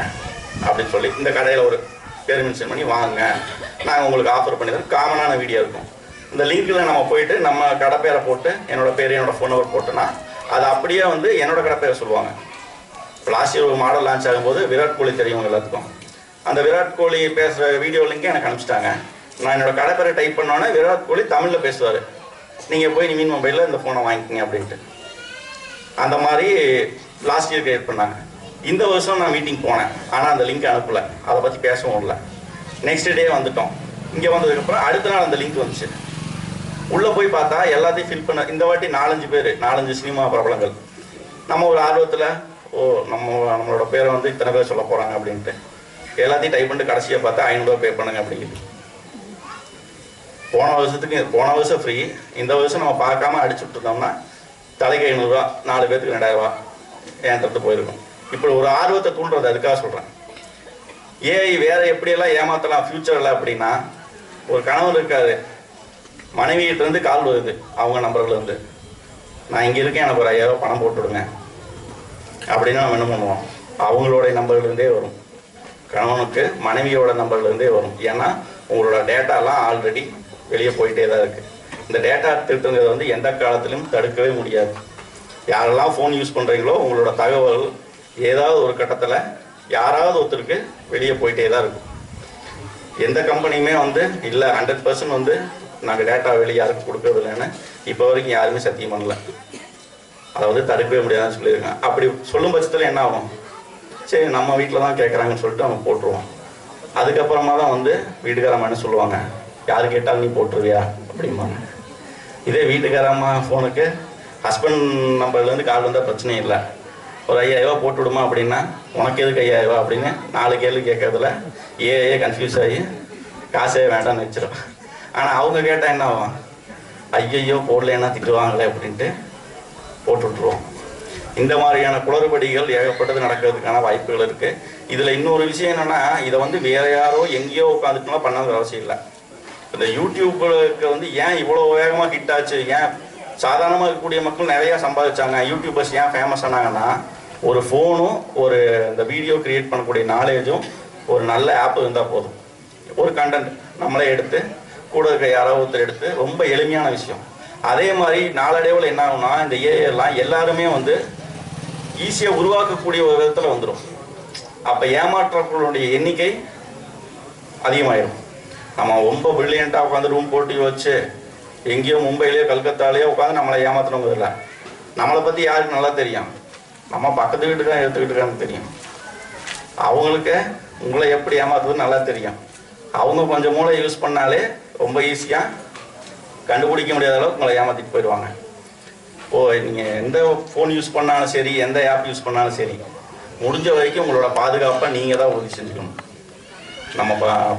A: அப்படின்னு சொல்லி இந்த கடையில் ஒரு பேர் மென்ஷன் பண்ணி வாங்குங்க, நாங்கள் உங்களுக்கு ஆஃபர் பண்ணி தரோம். காமனான வீடியோ இருக்கும். இந்த லிங்க்கில் நம்ம போயிட்டு நம்ம கடை பேரை போட்டு என்னோடய பேர் என்னோடய ஃபோன் நம்பர் போட்டோன்னா அது அப்படியே வந்து என்னோடய கடை பேரை சொல்லுவாங்க. இப்போ லாஸ்ட் இயர் ஒரு மாடல் லான்ச் ஆகும்போது விராட் கோலி தெரியும் எல்லாத்துக்கும். அந்த விராட் கோலி பேசுகிற வீடியோ லிங்க்கை எனக்கு அனுப்பிச்சிட்டாங்க. நான் என்னோடய கடை பேரை டைப் பண்ணோன்னே விராட் கோலி தமிழில் பேசுவார், நீங்கள் போய் நிமின் மொபைலில் இந்த ஃபோனை வாங்கிக்கிங்க அப்படின்ட்டு. அந்த மாதிரி லாஸ்ட் இயர் கிரியேட் பண்ணாங்க. இந்த வருஷம் நான் மீட்டிங் போனேன், ஆனால் அந்த லிங்க் அனுப்பலை, அதை பற்றி பேசவும் இல்லை. நெக்ஸ்ட் டே வந்துட்டோம். இங்கே வந்ததுக்கப்புறம் அடுத்த நாள் அந்த லிங்க் வந்துச்சு. உள்ளே போய் பார்த்தா எல்லாத்தையும் ஃபில் பண்ண இந்த வாட்டி 4-5 பேர் 4-5 சினிமா பிரபலங்கள். நம்ம ஒரு ஆர்வத்தில் நம்மளோட பேரை வந்து இத்தனை பேர் சொல்ல போகிறாங்க அப்படின்ட்டு எல்லாத்தையும் டைப் பண்ணிட்டு கடைசியாக பார்த்தா 500 ரூபா பே பண்ணுங்க அப்படிங்குது. போன வருஷம் ஃப்ரீ, இந்த வருஷம் நம்ம பார்க்காம அடிச்சு விட்டுருந்தோம்னா தலைக்கு 500 ரூபா, 4 பேருக்கு 2000 ரூபா ஏன்றது போயிருக்கும். இப்படி ஒரு ஆர்வத்தை தூண்டுறது அதுக்காக சொல்கிறேன். ஏஐ வேற எப்படியெல்லாம் ஏமாற்றலாம் ஃபியூச்சரில் அப்படின்னா, ஒரு கணவர் இருக்காரு, மனைவியிட்டேருந்து கால் வருது அவங்க நம்பர்லேருந்து, நான் இங்கே இருக்கேன் எனக்கு ஒரு 5000 ரூபா பணம் போட்டு விடுங்க அப்படின்னு நம்ம என்ன பண்ணுவோம், அவங்களுடைய நம்பர்லேருந்தே வரும், கணவனுக்கு மனைவியோட நம்பர்லேருந்தே வரும். ஏன்னா உங்களோட டேட்டாலாம் ஆல்ரெடி வெளியே போயிட்டே தான் இருக்குது. இந்த டேட்டா திருட்டுங்கிறது வந்து எந்த காலத்திலும் தடுக்கவே முடியாது. யாரெல்லாம் ஃபோன் யூஸ் பண்ணுறீங்களோ உங்களோட தகவல் ஏதாவது ஒரு கட்டத்தில் யாராவது ஒருத்தருக்கு வெளியே போயிட்டே தான் இருக்கும். எந்த கம்பெனியுமே வந்து இல்லை 100% வந்து நாங்கள் டேட்டா வெளியே யாருக்கும் கொடுக்கறதில்லைன்னு இப்போ வரைக்கும் யாருமே சத்தியம் பண்ணல. அதை வந்து தடுக்கவே முடியாதுன்னு சொல்லியிருக்காங்க. அப்படி சொல்லும் பட்சத்தில் என்ன ஆகும், சரி நம்ம வீட்டில் தான் கேட்குறாங்கன்னு சொல்லிட்டு அவங்க போட்டுருவோம். அதுக்கப்புறமா தான் வந்து வீட்டுக்காரம்மா என்ன சொல்லுவாங்க, யார் கேட்டாலும் நீ போட்டுருவியா அப்படிம்பாங்க. இதே வீட்டுக்காரம்மா ஃபோனுக்கு ஹஸ்பண்ட் நம்பர்லேருந்து கால் வந்தால் பிரச்சனை இல்லை, ஒரு 5000 ரூபா போட்டு விடுமா அப்படின்னா, உனக்கு எதுக்கு 5000 ரூபா அப்படின்னு 4 கேள்வி கேட்கறதுல ஏஏ கன்ஃபியூஸ் ஆகி காசே வேண்டாம்னு வச்சிடும். ஆனால் அவங்க கேட்டால் என்ன ஆகும், ஐயையோ போடலன்னா திட்டுவாங்களே அப்படின்ட்டு போட்டு விட்ருவோம். இந்த மாதிரியான குளறுபடிகள் ஏகப்பட்டது நடக்கிறதுக்கான வாய்ப்புகள் இருக்குது. இதில் இன்னொரு விஷயம் என்னென்னா, இதை வந்து வேற யாரோ எங்கேயோ உட்காந்துட்டுலாம் பண்ணாத அவசியம் இல்லை. இந்த யூடியூப்புக்கு வந்து ஏன் இவ்வளோ வேகமாக ஹிட் ஆச்சு, ஏன் சாதாரணமாக இருக்கக்கூடிய மக்கள் நிறையா சம்பாதிச்சாங்க, யூடியூபர்ஸ் ஏன் ஃபேமஸ் ஆனாங்கன்னா, ஒரு ஃபோனும் ஒரு இந்த வீடியோ கிரியேட் பண்ணக்கூடிய நாலேஜும் ஒரு நல்ல ஆப் இருந்தால் போதும். ஒரு கண்டென்ட் நம்மளே எடுத்து கூட இருக்க யாராவது ஒருத்தர் எடுத்து, ரொம்ப எளிமையான விஷயம். அதே மாதிரி நாளடைவில் என்ன ஆகும்னா, இந்த ஏஐலாம் எல்லாருமே வந்து ஈஸியாக உருவாக்கக்கூடிய ஒரு விதத்தில் வந்துடும். அப்போ ஏமாற்றங்களுடைய எண்ணிக்கை அதிகமாயிடும். நம்ம ரொம்ப பிரில்லியண்ட்டாக உட்காந்து ரூம் போட்டு வச்சு எங்கேயோ மும்பையிலேயோ கல்கத்தாலேயோ உட்காந்து நம்மளை ஏமாற்றணுங்கிறது இல்லை. நம்மளை பற்றி யாருக்கு நல்லா தெரியும், நம்ம பக்கத்து வீட்டுக்காக எடுத்துக்கிட்டுருக்கான்னு தெரியும். அவங்களுக்கு உங்களை எப்படி ஏமாத்துறதுன்னு நல்லா தெரியும். அவங்க கொஞ்சம் மூளை யூஸ் பண்ணாலே ரொம்ப ஈஸியாக கண்டுபிடிக்க முடியாத அளவுக்கு உங்களை ஏமாற்றிட்டு போயிடுவாங்க. நீங்கள் எந்த ஃபோன் யூஸ் பண்ணாலும் சரி, எந்த ஆப் யூஸ் பண்ணாலும் சரி, முடிஞ்ச வரைக்கும் உங்களோட பாதுகாப்பை நீங்கள் தான் உறுதி செஞ்சுக்கணும். நம்ம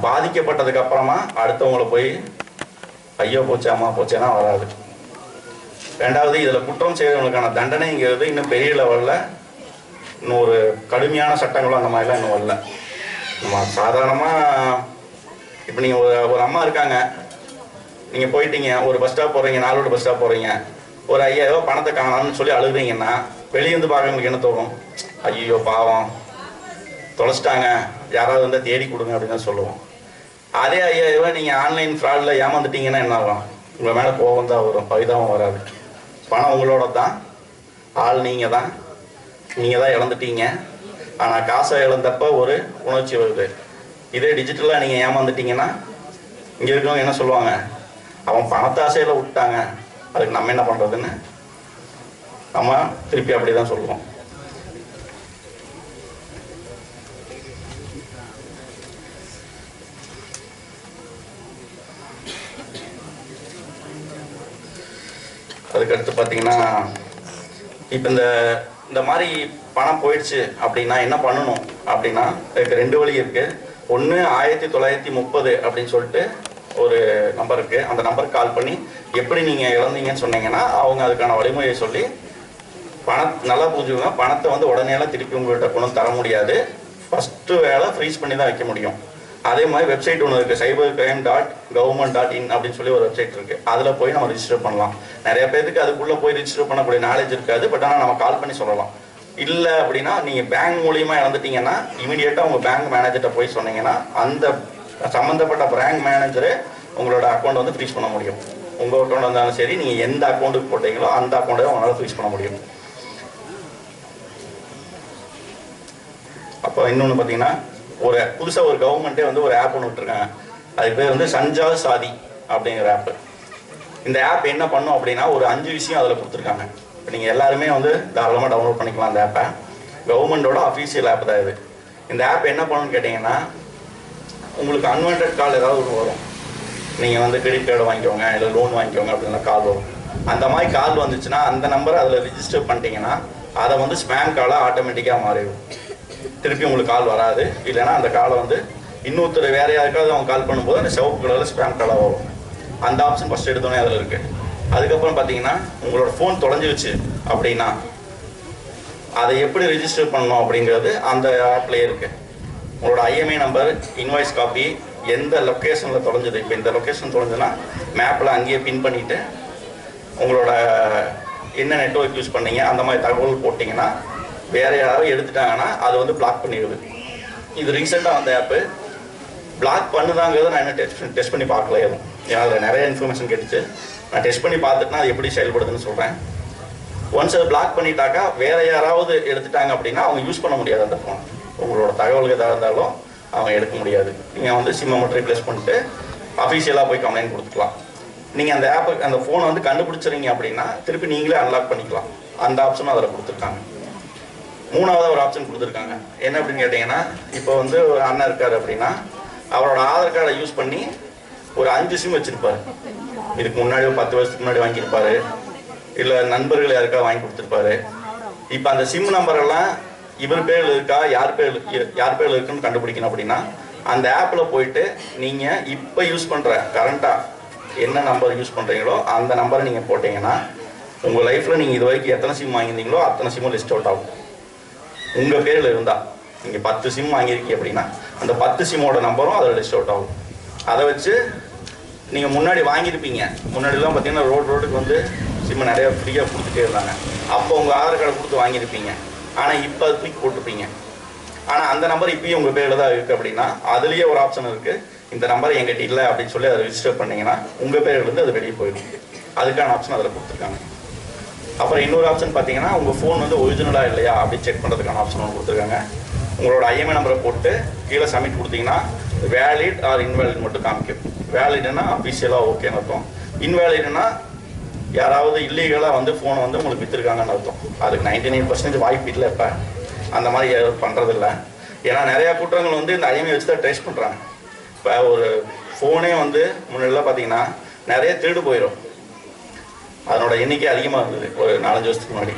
A: பாதிக்கப்பட்டதுக்கு அப்புறமா அடுத்தவங்களை போய் ஐயோ போச்சு அம்மா போச்சேன்னா வராது. ரெண்டாவது, இதில் குற்றம் செய்கிறவங்களுக்கான தண்டனைங்கிறது இன்னும் பெரிய லெவலில் இன்னும் ஒரு கடுமையான சட்டங்களும் அந்த மாதிரிலாம் இன்னும் வரல. நம்ம சாதாரணமாக இப்போ நீங்கள் ஒரு அம்மா இருக்காங்க, நீங்கள் போயிட்டீங்க, ஒரு பஸ் ஸ்டாப் போகிறீங்க, 4 ரோடு பஸ் ஸ்டாப் போகிறீங்க, ஒரு 5000 ரூபா பணத்தை காணான்னு சொல்லி அழுகுறீங்கன்னா வெளியேந்து பார்க்கறவங்களுக்கு என்ன தோணும், ஐயோ பாவம் தொலைச்சிட்டாங்க, யாராவது வந்து தேடி கொடுங்க அப்படின்னு தான் சொல்லுவோம். அதே 5000 ரூபா நீங்கள் ஆன்லைன் ஃப்ராடில் ஏமாந்துட்டீங்கன்னா என்ன ஆகும், உங்கள் மேலே கோபம் தான் வரும், பரிதாபம் வராது. பணம் உங்களோட தான், ஆள் நீங்கள் தான் இழந்துட்டீங்க. ஆனால் காசை இழந்தப்போ ஒரு உணர்ச்சி வருது. இதே டிஜிட்டலாக நீங்கள் ஏமாந்துட்டீங்கன்னா இங்கே இருக்கவங்க என்ன சொல்லுவாங்க, அவன் பணத்தாசையில் விட்டாங்க, அதுக்கு நம்ம என்ன பண்ணுறதுன்னு நம்ம திருப்பி அப்படி தான் சொல்லுவோம். அதுக்கடுத்து பார்த்தீங்கன்னா, இப்போ இந்த மாதிரி பணம் போயிடுச்சு அப்படின்னா என்ன பண்ணணும் அப்படின்னா, இதுக்கு 2 வழி இருக்குது. ஒன்று 1930 அப்படின்னு சொல்லிட்டு ஒரு நம்பர் இருக்குது. அந்த நம்பருக்கு கால் பண்ணி எப்படி நீங்கள் இழந்தீங்கன்னு சொன்னீங்கன்னா அவங்க அதுக்கான வழிமுறையை சொல்லி நல்லா புரிஞ்சுக்கோங்க, பணத்தை வந்து உடனேலாம் திருப்பி உங்கள்கிட்ட கொண்டு தர முடியாது. ஃபஸ்ட்டு வேலை ஃப்ரீஸ் பண்ணி தான் வைக்க முடியும். அதே மாதிரி வெப்சைட் ஒன்று இருக்குது, cybercrime.government.in அப்படின்னு சொல்லி ஒரு வெப்சைட் இருக்குது. அதில் போய் நம்ம ரிஜிஸ்டர் பண்ணலாம். நிறைய பேருக்கு அதுக்குள்ளே போய் ரிஜிஸ்டர் பண்ணக்கூடிய நாலேஜ் இருக்காது. பட் ஆனால் நம்ம கால் பண்ணி சொல்லலாம். இல்லை அப்படின்னா நீங்கள் பேங்க் மூலியமாக இழந்துட்டீங்கன்னா இமீடியட்டாக உங்கள் பேங்க் மேனேஜர்கிட்ட போய் சொன்னீங்கன்னா அந்த சம்மந்தப்பட்ட பேங்க் மேனேஜரு உங்களோட அக்கௌண்ட் வந்து ஃப்ரீஸ் பண்ண முடியும். உங்கள் அக்கௌண்ட் வந்தாலும் சரி, நீங்கள் எந்த அக்கௌண்ட்டுக்கு போட்டீங்களோ அந்த அக்கௌண்ட்டை உங்களால் ஃப்ரீஸ் பண்ண முடியும். அப்போ இன்னொன்று பார்த்தீங்கன்னா, புதுசாக ஒரு கவர்மெண்ட்டே வந்து ஒரு ஆப் ஒன்று விட்டுருக்காங்க. அதுக்கு பேர் வந்து சஞ்சால் சாதி அப்படிங்கிற ஆப்பு. இந்த ஆப் என்ன பண்ணும் அப்படின்னா, ஒரு 5 விஷயம் அதில் கொடுத்துருக்காங்க. இப்போ நீங்கள் எல்லாருமே வந்து தாராளமாக டவுன்லோட் பண்ணிக்கலாம் அந்த ஆப்பை. கவர்மெண்ட்டோட அஃபீஷியல் ஆப் தான் இது. இந்த ஆப் என்ன பண்ணணும்னு கேட்டிங்கன்னா, உங்களுக்கு அன்வான்ட் கால் ஏதாவது ஒன்று வரும். நீங்கள் வந்து கிரெடிட் கார்டு வாங்கிக்கோங்க இல்லை லோன் வாங்கிக்கோங்க அப்படின்னா கால் வரும். அந்த மாதிரி கால் வந்துச்சுன்னா அந்த நம்பரை அதில் ரிஜிஸ்டர் பண்ணிட்டீங்கன்னா அதை வந்து ஸ்பேம் காலாக ஆட்டோமேட்டிக்காக மாறிடும். திருப்பி உங்களுக்கு கால் வராது. இல்லைன்னா அந்த காலை வந்து இன்னொருத்தர் வேறு யாருக்காவது அவங்க கால் பண்ணும்போது அந்த சிவப்பு கலரில் ஸ்பேம் காலாக வரும். அந்த ஆப்ஷன் ஃபஸ்ட் எடுத்தோடனே அதில் இருக்குது. அதுக்கப்புறம் பார்த்தீங்கன்னா உங்களோட ஃபோன் தொலைஞ்சிருச்சு அப்படின்னா அதை எப்படி ரிஜிஸ்டர் பண்ணணும் அப்படிங்கிறது அந்த ஆப்லேயே இருக்குது. உங்களோட ஐஎம்ஐ நம்பர், இன்வாய்ஸ் காப்பி, எந்த லொக்கேஷனில் தொலைஞ்சது, இப்போ இந்த லொக்கேஷன் தொலைஞ்சுன்னா மேப்பில் அங்கேயே பின் பண்ணிவிட்டு உங்களோட என்ன நெட்வொர்க் யூஸ் பண்ணீங்க அந்த மாதிரி தகவல் போட்டிங்கன்னா வேறு யாராவது எடுத்துட்டாங்கன்னா அது வந்து பிளாக் பண்ணிடுது. இது ரீசெண்டாக வந்த ஆப்பு. பிளாக் பண்ணுதாங்கிறத நான் என்ன டெஸ்ட் பண்ணி பார்க்கல எதுவும். ஏன்னா அதில் நிறைய இன்ஃபர்மேஷன் கேட்டுச்சு. நான் டெஸ்ட் பண்ணி பார்த்துட்டுனா அது எப்படி செயல்படுதுன்னு சொல்கிறேன். ஒன்ஸ் அதை பிளாக் பண்ணிட்டாக்கா வேறு யாராவது எடுத்துட்டாங்க அப்படின்னா அவங்க யூஸ் பண்ண முடியாது அந்த ஃபோன். உங்களோட தகவல்கள் எதாக இருந்தாலும் அவங்க எடுக்க முடியாது. நீங்கள் வந்து சிம்மை மட்டும் ரீப்ளேஸ் பண்ணிட்டு அஃபீஷியலாக போய் கம்ப்ளைண்ட் கொடுத்துக்கலாம். நீங்கள் அந்த ஆப்பை அந்த ஃபோனை வந்து கண்டுபிடிச்சிருங்க அப்படின்னா திருப்பி நீங்களே அன்லாக் பண்ணிக்கலாம். அந்த ஆப்ஷனும் அதில் கொடுத்துருக்காங்க. மூணாவது ஒரு ஆப்ஷன் கொடுத்துருக்காங்க. என்ன அப்படின்னு கேட்டிங்கன்னா, இப்போ வந்து ஒரு அண்ணன் இருக்கார் அப்படின்னா அவரோட ஆதார் கார்டை யூஸ் பண்ணி ஒரு 5 சிம் வச்சுருப்பார். இதுக்கு முன்னாடி ஒரு 10 வருஷத்துக்கு முன்னாடி வாங்கியிருப்பார். இல்லை நண்பர்கள் யாருக்காவது வாங்கி கொடுத்துருப்பாரு. இப்போ அந்த சிம் நம்பரெல்லாம் இவர் பேரில் இருக்கா யார் பேரில் இருக்குன்னு கண்டுபிடிக்கணும் அப்படின்னா அந்த ஆப்பில் போயிட்டு நீங்கள் இப்போ யூஸ் பண்ணுற கரண்ட்டாக என்ன நம்பர் யூஸ் பண்ணுறீங்களோ அந்த நம்பரை நீங்கள் போட்டிங்கன்னா உங்கள் லைஃப்பில் நீங்கள் இது வரைக்கும் எத்தனை சிம் வாங்கியிருந்தீங்களோ அத்தனை சிம்மும் லிஸ்ட் அவுட் ஆகும். உங்கள் பேரில் இருந்தால் நீங்கள் 10 சிம் வாங்கியிருக்கீங்க அப்படின்னா அந்த 10 சிம்மோட நம்பரும் அதில் லிஸ்ட் அவுட் ஆகும். அதை வச்சு நீங்கள் முன்னாடி வாங்கியிருப்பீங்க. முன்னாடிலாம் பார்த்தீங்கன்னா ரோடுக்கு வந்து சிம்மு நிறையா ஃப்ரீயாக கொடுத்துட்டே இருந்தாங்க. அப்போ உங்கள் ஆதார் கார்டை கொடுத்து வாங்கியிருப்பீங்க. ஆனால் இப்போ அது தூக்கி போட்டிருப்பீங்க. ஆனால் அந்த நம்பர் இப்பயும் உங்கள் பேரில் தான் இருக்குது அப்படின்னா அதுலேயே ஒரு ஆப்ஷன் இருக்குது. இந்த நம்பர் எங்கிட்ட இல்லை அப்படின்னு சொல்லி அதை ரிஜிஸ்டர் பண்ணிங்கன்னா உங்கள் பேர்லேருந்து அது வெளியே போயிடும். அதுக்கான ஆப்ஷன் அதில் கொடுத்துருக்காங்க. அப்புறம் இன்னொரு ஆப்ஷன் பார்த்தீங்கன்னா உங்கள் ஃபோன் வந்து ஒரிஜினலாக இல்லையா அப்படின்னு செக் பண்ணுறதுக்கான ஆப்ஷன் ஒன்று கொடுத்துருக்காங்க. உங்களோட ஐஎம்ஐ நம்பரை போட்டு கீழே சப்மிட் கொடுத்தீங்கன்னா வேலிட் ஆர் இன்வேலிட் மட்டும் காமிக்கும். வேலிட்னா அஃபிஷியலாக ஓகேன்னு அர்த்தம். இன்வேலிட்னா யாராவது இல்லீகலாக வந்து ஃபோனை வந்து உங்களுக்கு விற்றுருக்காங்கன்னு அர்த்தம். அதுக்கு 99% வாய்ப்பு இல்லை. இப்போ அந்த மாதிரி பண்ணுறதில்ல. ஏன்னா நிறையா குற்றங்கள் வந்து இந்த ஐஎம்ஐ வச்சு தான் ட்ரேஸ் பண்ணுறாங்க. இப்போ ஒரு ஃபோனே வந்து முன்னாடிலாம் பார்த்தீங்கன்னா நிறைய திருடு போயிடும். அதனோட எண்ணிக்கை அதிகமாக இருந்தது ஒரு 4-5 வருஷத்துக்கு முன்னாடி.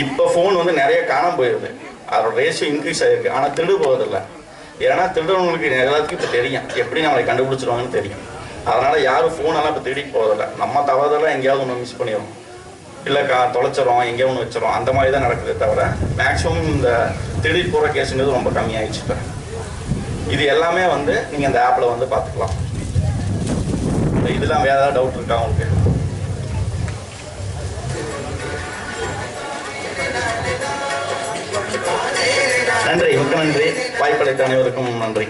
A: இப்போ ஃபோன் வந்து நிறைய காணாமல் போயிடுது. அதோட ரேஷியோ இன்க்ரீஸ் ஆகிருக்கு. ஆனால் திருடு போவதில்லை. ஏன்னா திருடுறவங்களுக்கு எல்லாத்துக்கும் இப்போ தெரியும் எப்படி நம்மளை கண்டுபிடிச்சிருவாங்கன்னு தெரியும். அதனால் யாரும் ஃபோனெல்லாம் இப்போ திருடி போவதில்லை. நம்ம தவறுதெல்லாம் எங்கேயாவது ஒன்று மிஸ் பண்ணிடுவோம், இல்லை தொலைச்சிரும், எங்கேயோ ஒன்று வச்சிரும். அந்த மாதிரி தான் நடக்குதே தவிர மேக்ஸிமம் இந்த திருடி போகிற கேஸுங்கிறது ரொம்ப கம்மியாகிடுச்சு. இப்போ இது எல்லாமே வந்து நீங்கள் அந்த ஆப்பில் வந்து பார்த்துக்கலாம். இதெல்லாம் வேறு ஏதாவது டவுட் இருக்கா உங்களுக்கு? நன்றி, மிக்க நன்றி. வாய்ப்பளித்த அனைவருக்கும் நன்றி.